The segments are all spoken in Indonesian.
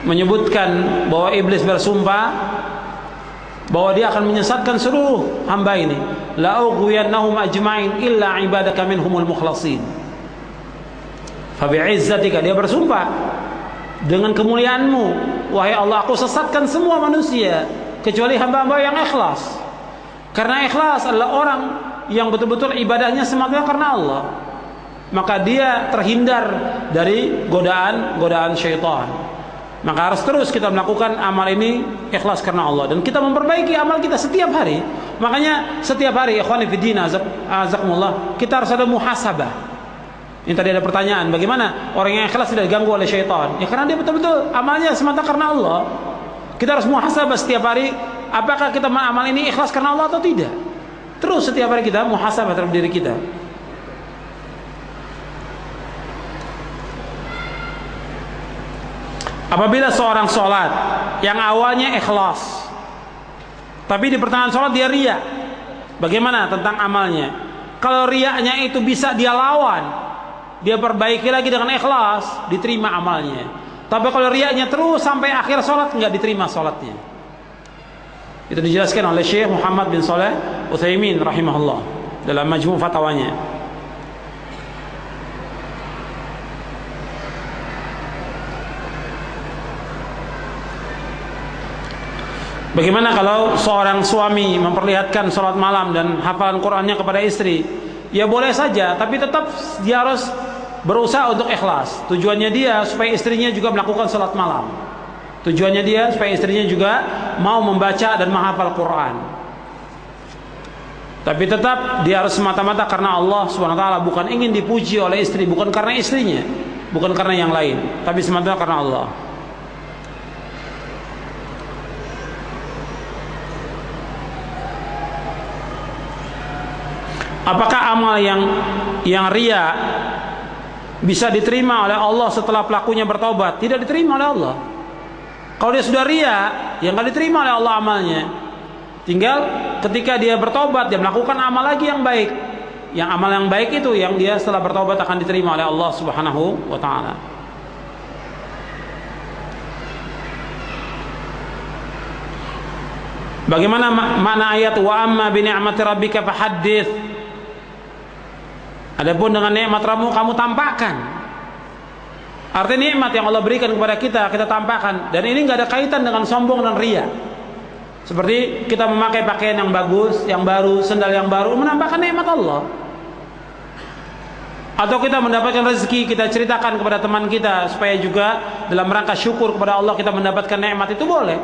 menyebutkan bahwa iblis bersumpah bahwa dia akan menyesatkan seluruh hamba ini. La ughwiyannahum ajma'in illa ibadaka minhumul mukhlasin. Fa bi'izzatika, dia bersumpah dengan kemuliaanmu, wahai Allah, aku sesatkan semua manusia kecuali hamba-hamba yang ikhlas. Karena ikhlas adalah orang yang betul-betul ibadahnya semata karena Allah, maka dia terhindar dari godaan syaitan. Maka harus terus kita melakukan amal ini ikhlas karena Allah, dan kita memperbaiki amal kita setiap hari. Makanya setiap hari, ikhwani fiddin azakumullah, kita harus ada muhasabah. Ini tadi ada pertanyaan, bagaimana orang yang ikhlas tidak diganggu oleh syaitan? Ya karena dia betul-betul amalnya semata karena Allah. Kita harus muhasabah setiap hari, apakah kita amal ini ikhlas karena Allah atau tidak. Terus setiap hari kita muhasabah terhadap diri kita. Apabila seorang sholat yang awalnya ikhlas, tapi di pertengahan sholat dia riya, bagaimana tentang amalnya? Kalau riyanya itu bisa dia lawan, dia perbaiki lagi dengan ikhlas, diterima amalnya. Tapi kalau riyanya terus sampai akhir sholat, nggak diterima sholatnya. Itu dijelaskan oleh Syekh Muhammad bin Shalih Utsaimin rahimahullah dalam Majmu' Fatwanya. Bagaimana kalau seorang suami memperlihatkan sholat malam dan hafalan Qur'annya kepada istri? Ya boleh saja, tapi tetap dia harus berusaha untuk ikhlas. Tujuannya dia supaya istrinya juga melakukan sholat malam. Tujuannya dia supaya istrinya juga mau membaca dan menghafal Qur'an. Tapi tetap dia harus semata-mata karena Allah Subhanahu wa taala, bukan ingin dipuji oleh istri, bukan karena istrinya, bukan karena yang lain, tapi semata-mata karena Allah. Apakah amal yang riya bisa diterima oleh Allah setelah pelakunya bertobat? Tidak diterima oleh Allah. Kalau dia sudah riya, yang nggak diterima oleh Allah amalnya. Tinggal ketika dia bertobat, dia melakukan amal lagi yang baik. Yang amal yang baik itu yang dia setelah bertobat akan diterima oleh Allah Subhanahu wa taala. Bagaimana makna ayat wa amma bi ni'mati rabbika fahaddits? Adapun dengan nikmat Rabbmu kamu tampakkan. Artinya nikmat yang Allah berikan kepada kita, kita tampakkan. Dan ini nggak ada kaitan dengan sombong dan riya. Seperti kita memakai pakaian yang bagus, yang baru, sendal yang baru, menampakkan nikmat Allah. Atau kita mendapatkan rezeki, kita ceritakan kepada teman kita supaya juga dalam rangka syukur kepada Allah kita mendapatkan nikmat, itu boleh.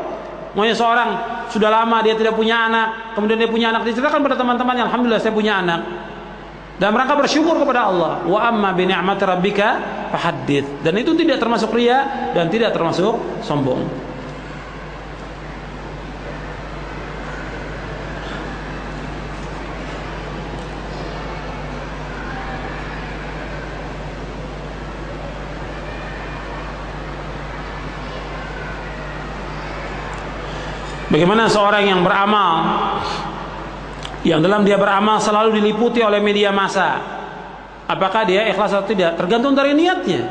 Maunya seorang sudah lama dia tidak punya anak, kemudian dia punya anak, diceritakan kepada teman-temannya, alhamdulillah saya punya anak. Dalam rangka bersyukur kepada Allah. Wa amma bi ni'mati rabbika fahaddits. Dan itu tidak termasuk riya dan tidak termasuk sombong. Bagaimana seorang yang beramal, yang dalam dia beramal selalu diliputi oleh media massa, apakah dia ikhlas atau tidak? Tergantung dari niatnya.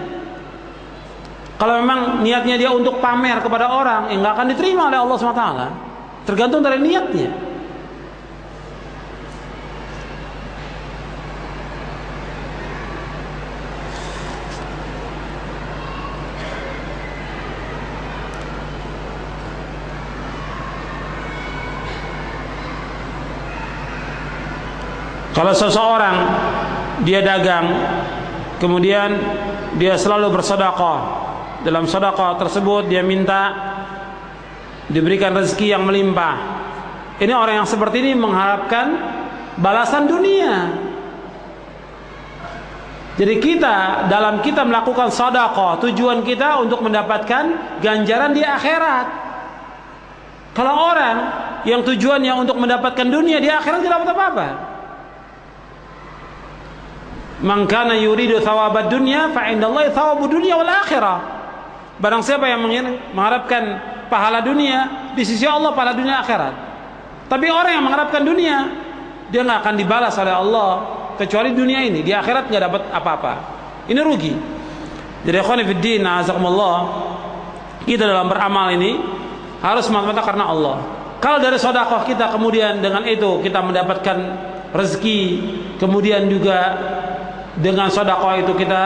Kalau memang niatnya dia untuk pamer kepada orang, nggak akan diterima oleh Allah SWT. Tergantung dari niatnya. Kalau seseorang dia dagang, kemudian dia selalu bersedekah, dalam sedekah tersebut dia minta diberikan rezeki yang melimpah. Ini orang yang seperti ini mengharapkan balasan dunia. Jadi kita dalam kita melakukan sedekah, tujuan kita untuk mendapatkan ganjaran di akhirat. Kalau orang yang tujuannya untuk mendapatkan dunia, di akhirat tidak dapat apa-apa. Man kana yuridu thawabad dunya fa indallahi thawabud dunya wal akhirah. Barang siapa yang mengharapkan pahala dunia, di sisi Allah pahala dunia akhirat. Tapi orang yang mengharapkan dunia, dia nggak akan dibalas oleh Allah kecuali dunia ini. Di akhirat nggak dapat apa-apa. Ini rugi. Jadi ikhwan fillah, azakumullah, kita dalam beramal ini harus semata-mata karena Allah. Kalau dari sedekah kita kemudian dengan itu kita mendapatkan rezeki, kemudian juga dengan sedekah itu kita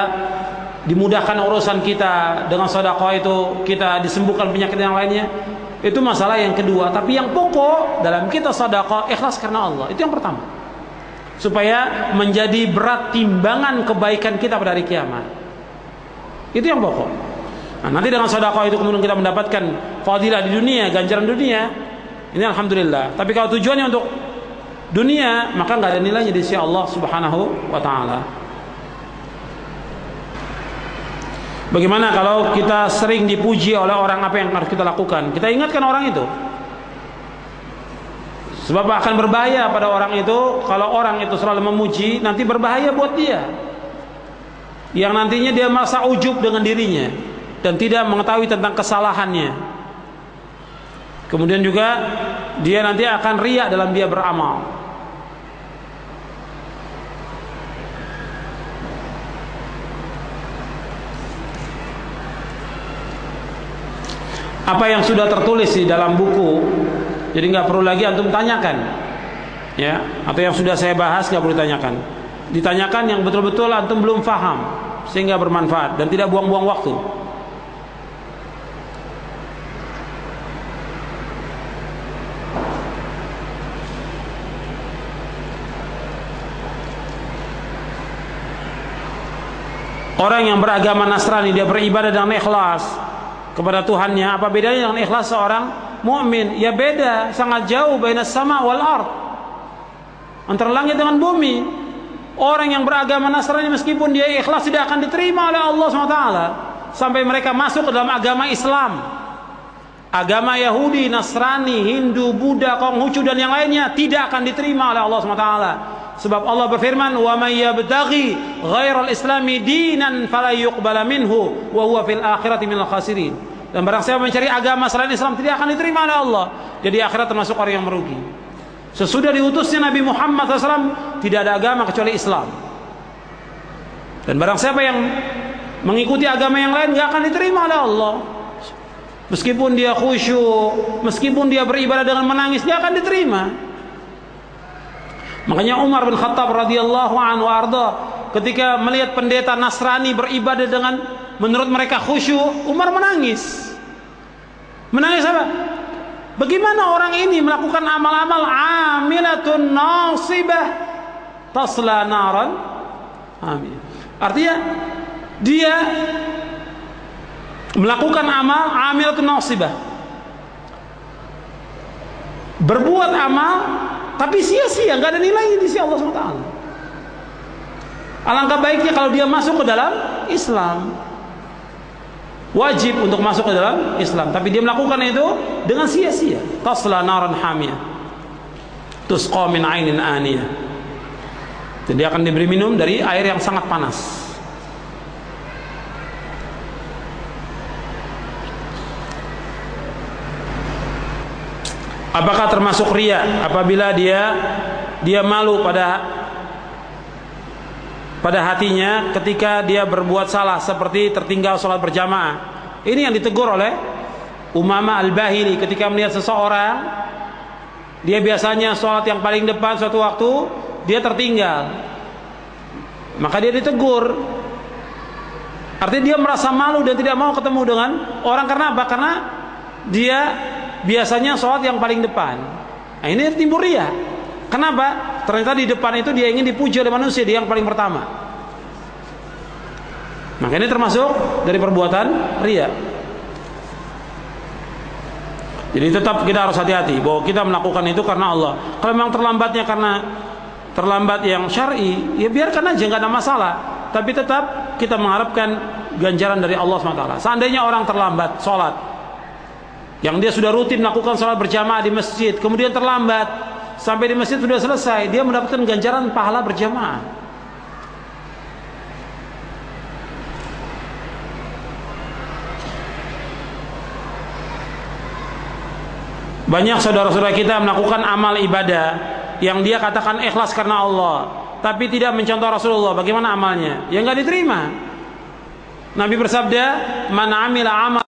dimudahkan urusan kita, dengan sedekah itu kita disembuhkan penyakit yang lainnya, itu masalah yang kedua. Tapi yang pokok dalam kita sedekah ikhlas karena Allah, itu yang pertama, supaya menjadi berat timbangan kebaikan kita pada hari kiamat. Itu yang pokok. Nah, nanti dengan sedekah itu kemudian kita mendapatkan fadilah di dunia, ganjaran dunia, ini alhamdulillah. Tapi kalau tujuannya untuk dunia, maka nggak ada nilainya di sisi Allah Subhanahu wa taala. Bagaimana kalau kita sering dipuji oleh orang, apa yang harus kita lakukan? Kita ingatkan orang itu. Sebab akan berbahaya pada orang itu kalau orang itu selalu memuji, nanti berbahaya buat dia. Yang nantinya dia merasa ujub dengan dirinya dan tidak mengetahui tentang kesalahannya. Kemudian juga dia nanti akan riya dalam dia beramal. Apa yang sudah tertulis di dalam buku, jadi nggak perlu lagi antum tanyakan, ya. Atau yang sudah saya bahas nggak perlu ditanyakan. Ditanyakan yang betul-betul antum belum paham sehingga bermanfaat dan tidak buang-buang waktu. Orang yang beragama Nasrani, dia beribadah dengan ikhlas kepada Tuhannya. Apa bedanya dengan ikhlas seorang mukmin? Ya beda, sangat jauh bainas sama wal ard, antara langit dengan bumi. Orang yang beragama Nasrani meskipun dia ikhlas tidak akan diterima oleh Allah SWT sampai mereka masuk ke dalam agama Islam. Agama Yahudi, Nasrani, Hindu, Buddha, Konghucu dan yang lainnya tidak akan diterima oleh Allah SWT. Sebab Allah berfirman, "Wa may yabtaghi ghairal islami dinan fala yuqbala minhu wa huwa fil akhirati minal khasirin." Dan barang siapa mencari agama selain Islam tidak akan diterima oleh Allah. Jadi akhirat termasuk orang yang merugi. Sesudah diutusnya Nabi Muhammad SAW tidak ada agama kecuali Islam. Dan barang siapa yang mengikuti agama yang lain tidak akan diterima oleh Allah. Meskipun dia khusyuk, meskipun dia beribadah dengan menangis, dia akan diterima. Makanya Umar bin Khattab radhiyallahu anhu arda, ketika melihat pendeta Nasrani beribadah dengan menurut mereka khusyuk, Umar menangis. Menangis apa? Bagaimana orang ini melakukan amal-amal amilatun nasibah tasla naran amin. Artinya dia melakukan amal amilatun nasibah, berbuat amal tapi sia-sia, nggak ada nilainya di sisi Allah SWT. Alangkah baiknya kalau dia masuk ke dalam Islam, wajib untuk masuk ke dalam Islam, tapi dia melakukan itu dengan sia-sia. Tasla naran hamiyah tusqa min ainin aniyah. Jadi akan diberi minum dari air yang sangat panas. Apakah termasuk riya apabila dia malu pada hatinya ketika dia berbuat salah seperti tertinggal sholat berjamaah? Ini yang ditegur oleh Umamah Al-Bahili ketika melihat seseorang, dia biasanya sholat yang paling depan, suatu waktu dia tertinggal, maka dia ditegur. Artinya dia merasa malu dan tidak mau ketemu dengan orang. Karena apa? Karena dia biasanya sholat yang paling depan. Nah, ini timbul riya. Kenapa? Ternyata di depan itu dia ingin dipuji oleh manusia, dia yang paling pertama. Maka ini termasuk dari perbuatan riya. Jadi tetap kita harus hati-hati bahwa kita melakukan itu karena Allah. Kalau memang terlambatnya karena terlambat yang syar'i, ya biarkan aja, nggak ada masalah. Tapi tetap kita mengharapkan ganjaran dari Allah SWT. Seandainya orang terlambat sholat, yang dia sudah rutin melakukan sholat berjamaah di masjid, kemudian terlambat sampai di masjid sudah selesai, dia mendapatkan ganjaran pahala berjamaah. Banyak saudara-saudara kita melakukan amal ibadah yang dia katakan ikhlas karena Allah, tapi tidak mencontoh Rasulullah. Bagaimana amalnya? Ya nggak diterima. Nabi bersabda, "Man amila amal